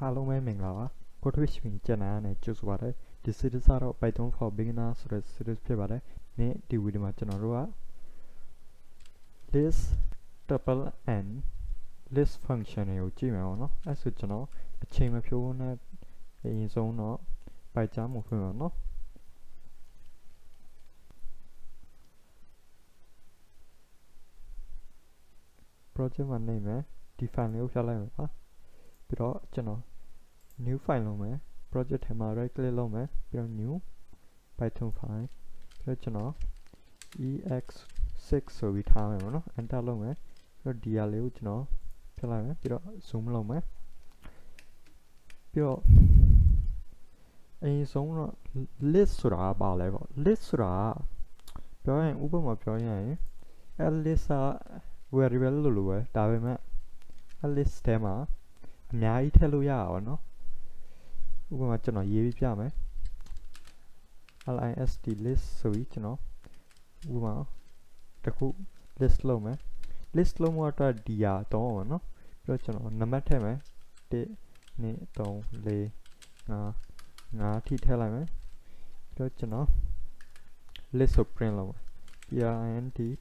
အားလုံးပဲမင်္ဂလာပါ Code Switch ကျန်တဲ့ကြိုဆိုပါရစေဒီ series ကတော့ Python for Beginner ဆိုတဲ့ series ဖြစ်ပါတယ်နေ့ဒီဗီဒီယိုမှာကျွန်တော်တို့က list tuple and list function တွေကိုကြည့်မယ်ပေါ့နော်အဲ့ဆိုကျွန်တော်အချိန်မဖြိုးနဲ့အရင်ဆုံးတော့ Python ကိုဖွင့်ပါနော်project မှာနေမယ်ဒီ file လေးကိုဖြတ်လိုက်မယ်ပါပြီးတော့ကျွန်တော် new file လုပ်မယ် project ထဲမှာ right click လုပ်မယ်ပြီးတော့ new python file ပြီးတော့ကျွန်တော် ex6 ဆိုပြီးထားမယ်ပေါ့နော် enter လုပ်မယ်ပြီးတော့ဒီဟာလေးကိုကျွန်တော်ဖြတ်လိုက်မယ်ပြီးတော့ zoom လုပ်မယ်ပြီးတော့အရင်ဆုံးတော့ list ဆိုတာပါလဲပေါ့ list ဆိုတာပြောရင်ဥပမာပြောရင်အဲ့ list က variable လို့ပဲဒါပေမဲ့အဲ့ list ထဲမှာအများကြီးထည့်လို့ရတာပေါ့နော်ဥပမာကျွန်တော်ရေးပြမယ် list list ဆိုပြီးကျွန်တော်ဥပမာတစ်ခု list လုပ်မယ် list လုပ်မှုအတွက်ဒီဟာတော့ပေါ့နော်ပြီးတော့ကျွန်တော်နံပါတ်ထည့်မယ်1 2 3 4 5ထိထည့်လိုက်မယ်ပြီးတော့ကျွန်တော် list ကို print လုပ်မယ်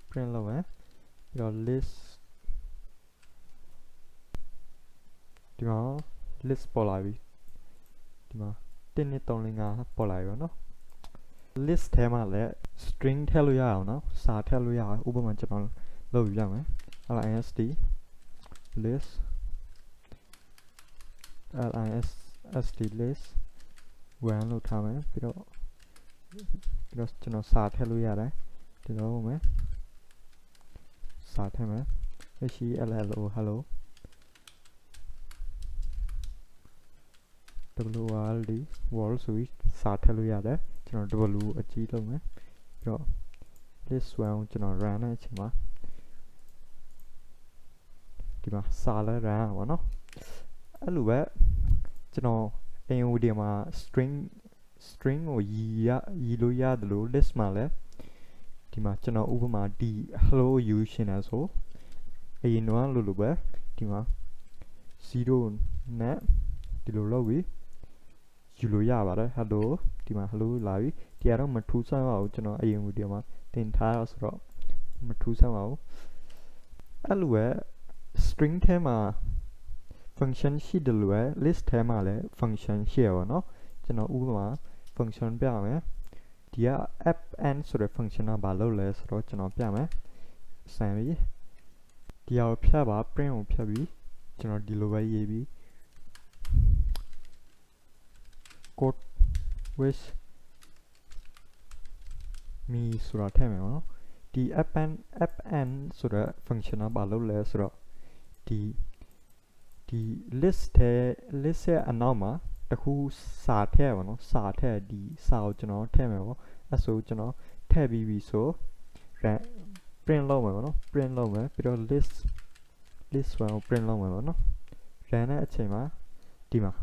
print လုပ်မယ်ပြီးတော့ list ဒီမှာ list ပေါ်လာပြီဒီမှာ1 2 3 4 5ပေါ်လာပြီပေါ့နော် list ထဲမှာလည်း string ထည့်လို့ရအောင်နော်စာထည့်လို့ရအောင်ဥပမာကျွန်တော်လုပ်ပြမယ် list list list 1လို့ထားမယ်ပြီးတော့ကျွန်တော်စာထည့်လို့ရတယ်ဒီလိုလုပ်မယ်စာထည့်မယ် hello hello WRD wall ဆိုပြီးစာထည့်လို့ရတယ်ကျွန်တော် W အကြီးလုပ်မယ်ပြီးတော့ list 1ကိုကျွန်တော် run တဲ့အချိန်မှာဒီမှာစာလဲ run ပါနော်အဲ့လိုပဲကျွန်တော် AOD မှာ string ကိုရီလို့ရတယ်လို့ list မှာလဲဒီမှာကျွန်တော်ဥပမာဒီ hello ယူရှင်လဲဆိုအရင်တော့လို့ပဲဒီမှာ0နဲ့ဒီလိုလုပ်ပြီးယူလို့ရပါတယ် hello ဒီမှာ hello လာပြီဒီကတော့မထူးဆန်းပါဘူးကျွန်တော်အရင်ဗီဒီယိုမှာသင်ထားရဆိုတော့မထူးဆန်းပါဘူးအဲ့လိုပဲ string ထဲမှာ function ရှိတယ်လို့ပဲ list ထဲမှာလည်း function ရှိရပါတော့ကျွန်တော်ဥပမာ function ပြမယ်ဒီက fn ဆိုတဲ့ function ကဘာလုပ်လဲဆိုတော့ကျွန်တော်ပြမယ်စမ်းပြီဒီဟာကိုဖြတ်ပါ print ကိုဖြတ်ပြီးကျွန်တော်ဒီလိုပဲရေးပြီး code with me ဆိုတာထည့်မယ်နော်ဒီ fn ဆိုတဲ့ function ကဘာလုပ်လဲဆိုတော့ဒီ list ရဲ့အနောက်မှာတခုစာထည့်ပါနော်စာထည့်ဒီစာကိုကျွန်တော်ထည့်မယ်ပေါ့အဲ့ဆိုကျွန်တော်ထည့်ပြီးပြီဆို print လုပ်မယ်ပေါ့နော် print လုပ်မယ်ပြီးတော့ list 1ကို print လုပ်မယ်ပေါ့နော် run တဲ့အချိန်မှာဒီမှာ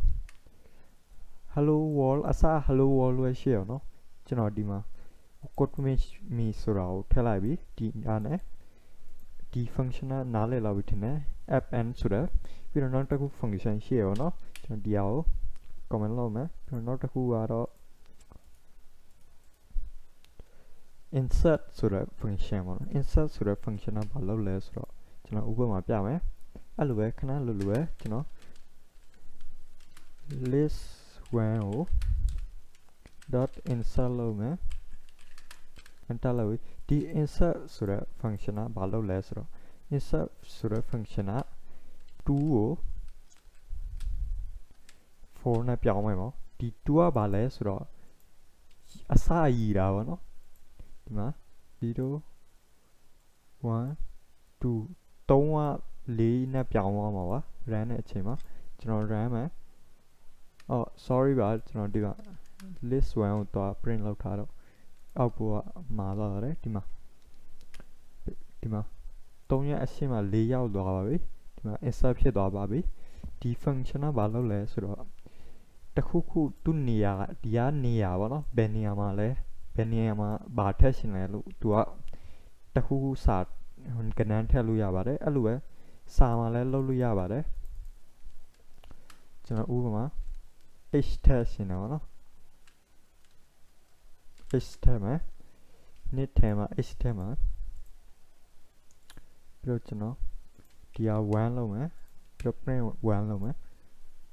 hello world အစား hello world လို့ရှိရအောင်နော်ကျွန်တော်ဒီမှာ code with me ဆိုတာကိုထည့်လိုက်ပြီးဒီအားနဲ့ဒီ function ကနားလည်လာပြီထင်တယ် fn ဆိုတဲ့ပြီးတော့နောက်တစ်ခု function ရှိရအောင်နော်ကျွန်တော်ဒီဟာကို comment လုပ်မယ်ပြီးတော့နောက်တစ်ခုကတော့ insert ဆိုတဲ့ function ပေါ့နော် insert ဆိုတဲ့ function ကဘာလုပ်လဲဆိုတော့ကျွန်တော်ဥပမာပြမယ်အဲ့လိုပဲခဏလိုပဲကျွန်တော် list 1ကို dot insert လုပ်မယ် enter လုပ်ပြီးဒီ insert ဆိုတဲ့ function ကဘာလုပ်လဲဆိုတော့ insert ဆိုတဲ့ function က2ကို4နဲ့ပြောင်းမယ်ပေါ့ဒီ 2 ကဘာလဲဆိုတော့အစရည်တာပေါ့နော်ဒီမှာ0 1 2 3က4နဲ့ပြောင်းသွားမှာပါ run တဲ့အချိန်မှာကျွန်တော် run မယ်sorry ပါကျွန်တော်ဒီက list 1ကိုတော့ print လုပ်ထားတော့အောက်ပေါ်ကမာသွားတယ်ဒီမှာ3ရဲ့အရှင်းမှာ4ရောက်သွားပါပြီဒီမှာ insert ဖြစ်သွားပါပြီဒီ function ကဘာလုပ်လဲဆိုတော့တခုခုသူ့နေရာဒီကနေရာပေါ့နော်ဘယ်နေရာမှာလဲဘယ်နေရာမှာဘာထည့်ရှင်လဲလို့သူကတခုခုစာကဏ္ဍထည့်လို့ရပါတယ်အဲ့လိုပဲစာမှာလည်းလုပ်လို့ရပါတယ် ကျွန်တော်ဥပမာ h ထည့်ရှင်တယ်ဗောနော် h ထည့်မယ်နှစ်ထဲမှာ h ထည့်မှာပြီးတော့ကျွန်တော်ဒီဟာ1လုပ်မယ်ပြီးတော့ print 1လုပ်မယ်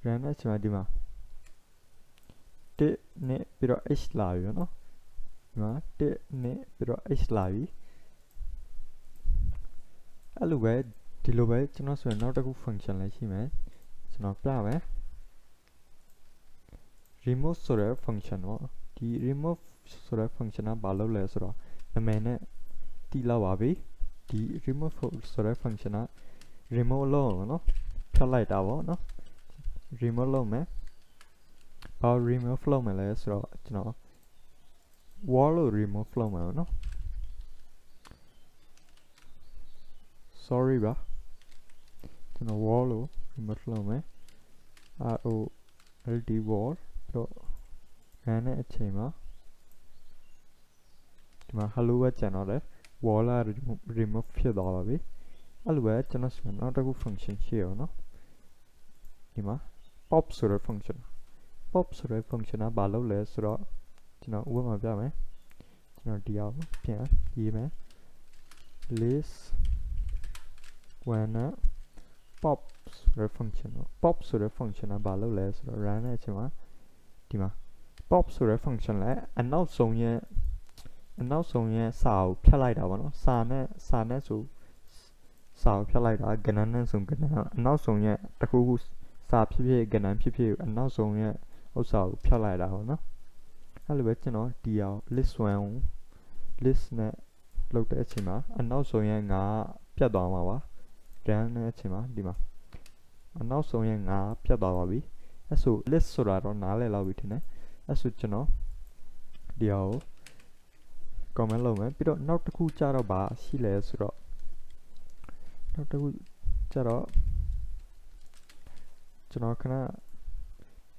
run နဲ့ကျွန်တော်ဒီမှာ1နဲ့ပြီးတော့ h လာပြီဗောနော်ဒီမှာ1နဲ့ပြီးတော့ h လာပြီအဲ့လိုပဲဒီလိုပဲကျွန်တော်ဆိုရင်နောက်တစ်ခု function လည်းရှိမယ်ကျွန်တော်ပြမယ် remove ဆိုတဲ့ function ပေါ့ဒီ remove ဆိုတဲ့ function ကဘာလုပ်လဲဆိုတော့နာမည်နဲ့တီးလောက်ပါပြီဒီ remove ဆိုတဲ့ function က remove လုပ်အောင်နော်ဖြတ်လိုက်တာပေါ့နော် remove လုပ်မယ်ဘာ remove လုပ်မယ်လဲဆိုတော့ကျွန်တော် wall လို့ remove လုပ်မယ်နော် sorry ပါကျွန်တော် wall လို့ remove လုပ်မယ် ROLD wall ပြီးတော့ run နဲ့အချိန်မှာဒီမှာ hello ပဲကျန်တော့တယ် wall က remove ဖြစ်သွားပါပြီအဲ့လိုပဲကျွန်တော်ဆိုနောက်တစ်ခု function ရှိရအောင်နော်ဒီမှာ pop ဆိုတဲ့ function pop ဆိုတဲ့ function ကဘာလုပ်လဲဆိုတော့ကျွန်တော်ဥပမာပြမယ်ကျွန်တော်ဒီအောင်ပြန်ရေးမယ် list when pop ဆိုတဲ့ function pop ဆိုတဲ့ function ကဘာလုပ်လဲဆိုတော့ run နဲ့အချိန်မှာဒီမှာ pop ဆိုတဲ့ function လဲအနောက်ဆုံးရဲ့စာကိုဖြတ်လိုက်တာပေါ့နော်စာနဲ့ဆိုစာကိုဖြတ်လိုက်တာကဏ္ဍနဲ့ဆိုကဏ္ဍအနောက်ဆုံးရဲ့တစ်ခုခုစာဖြစ်ဖြစ်ကဏ္ဍဖြစ်ဖြစ်အနောက်ဆုံးရဲ့ဥစ္စာကိုဖြတ်လိုက်တာပေါ့နော်အဲ့လိုပဲကျွန်တော်ဒီအောင် list 1 list နဲ့လုပ်တဲ့အချိန်မှာအနောက်ဆုံးရဲ့ငါပြတ်သွားမှာပါ run နဲ့အချိန်မှာဒီမှာအနောက်ဆုံးရဲ့ငါပြတ်သွားပါပြီအဲ့ဆို list ဆိုတာတော့နားလည်လောက်ပြီထင်တယ်အဲ့ဆိုကျွန်တော်ဒီအောင် comment လုပ်မယ်ပြီးတော့နောက်တစ်ခုကြတော့ဗာရှိလဲဆိုတော့နောက်တစ်ခုကြတော့ကျွန်တော်ခဏ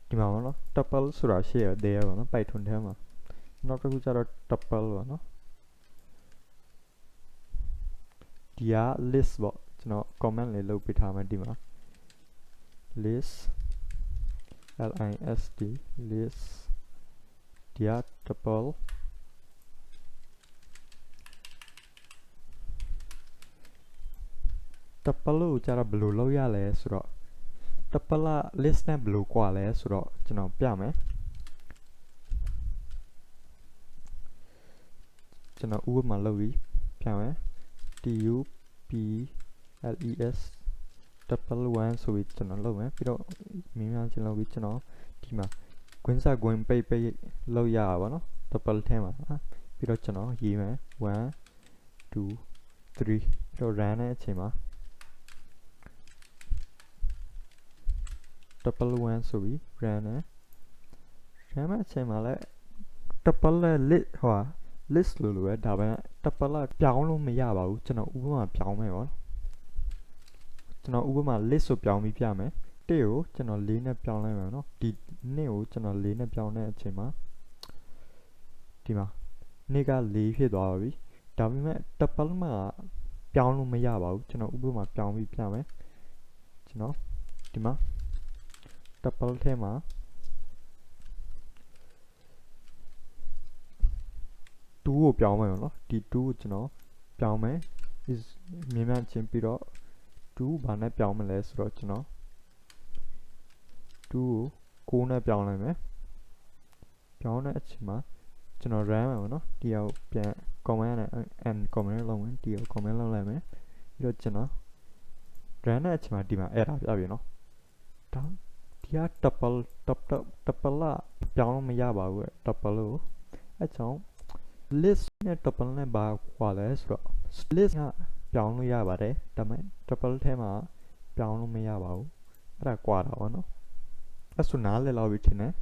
ဒီမှာပေါ့နော် tuple ဆိုတာရှိရတယ်ပေါ့နော် Python ထဲမှာနောက်တစ်ခုကြတော့ tuple ပေါ့နော်ဒီက list ပေါ့ကျွန်တော် comment လေးလုပ်ပေးထားမယ်ဒီမှာ list list list ဒီက tuple tuple ကိုကြတော့ဘယ်လိုလုပ်ရလဲဆိုတော့ tuple list နဲ့ဘယ်လိုကွာလဲဆိုတော့ကျွန်တော်ပြမယ်ကျွန်တော်ဥပမာလုပ်ပြီးပြမယ် tuples tuple 1ဆိုပြီးကျွန်တော်လုပ်မယ်ပြီးတော့မြင်းများချင်းလုပ်ပြီးကျွန်တော်ဒီမှာ ကွင်းစကွင်းပိတ်လုပ်ရပါတော့ tuple ထဲမှာပြီးတော့ကျွန်တော်ရေးမယ်1 2 3ပြီးတော့ run တဲ့အချိန်မှာtuple 1ဆိုပြီး run နဲ့ run မဲ့အချိန်မှာလည်း tuple list လို့ပဲဒါပေမဲ့ tuple ပြောင်းလို့မရပါဘူးကျွန်တော်ဥပမာပြောင်းမယ်ပေါ့ကျွန်တော်ဥပမာ list ကိုပြောင်းပြီးပြမယ်1ကိုကျွန်တော်4နဲ့ပြောင်းလိုက်မယ်နော်ဒီ2ကိုကျွန်တော်4နဲ့ပြောင်းတဲ့အချိန်မှာဒီမှာ2က4ဖြစ်သွားပါပြီဒါပေမဲ့ tuple မှာပြောင်းလို့မရပါဘူးကျွန်တော်ဥပမာပြောင်းပြီးပြမယ်ကျွန်တော်ဒီမှာtuple ထဲမှာ2ကိုပြောင်းမယ်နော်ဒီ2ကိုကျွန်တော်ပြောင်းမယ်မြင်မှန်ချင်းပြီးတော့2ဘာနဲ့ပြောင်းမလဲဆိုတော့ကျွန်တော်2ကို9နဲ့ပြောင်းလိုက်မယ်ပြောင်းတဲ့အချိန်မှာကျွန်တော် run မယ်နော်ဒီအောင်ပြန် comment နဲ့ and comment လုပ်မယ်ဒီအောင် comment လုပ်လိုက်မယ်ပြီးတော့ကျွန်တော် run တဲ့အချိန်မှာဒီမှာ error ပြပြီနော်ဒါဒီက tuple ပြောင်းလို့မရပါဘူး tuple ကိုအဲကြောင့် list နဲ့ tuple နဲ့ဘာကွာလဲဆိုတော့ list ကပြောင်းလို့ရပါတယ်ဒါပေမဲ့ tuple ထဲမှာပြောင်းလို့မရပါဘူးအဲ့ဒါကွာတာပေါ့နော်အဲ့ဆိုနားလည်လောက်ပြီထင်တယ်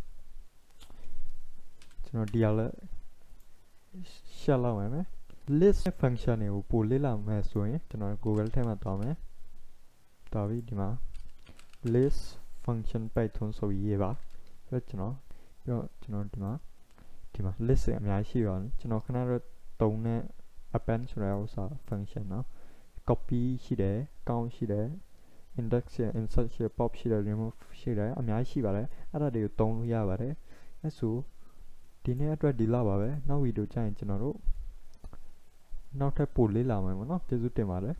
ကျွန်တော်ဒီအောင်လဲရှက်လောက်မယ် list function တွေကိုပို့လေ့လာမယ်ဆိုရင်ကျွန်တော် Google ထဲမှာသွားမယ်သွားပြီးဒီမှာ list function Python ဆိုပြီးရေးပါပြီးတော့ကျွန်တော်ဒီမှာ list အများကြီးရှိပါတယ်ကျွန်တော်ခဏတော့တုံးနဲ့ append ဆိုတဲ့ဥစ္စာ function เนาะ copy ရှိတယ် count ရှိတယ် index ရှိတယ် insert ရှိတယ် pop ရှိတယ် remove ရှိတယ်အများကြီးရှိပါတယ်အဲ့ဒါတွေကိုသုံးလို့ရပါတယ်အဲ့ဆိုဒီနေ့အတွက်ဒီလောက်ပါပဲနောက်ဗီဒီယိုကျရင်ကျွန်တော်တို့နောက်ထပ်ပို့လေးလာမယ်ပေါ့နော်ကျေးဇူးတင်ပါတယ်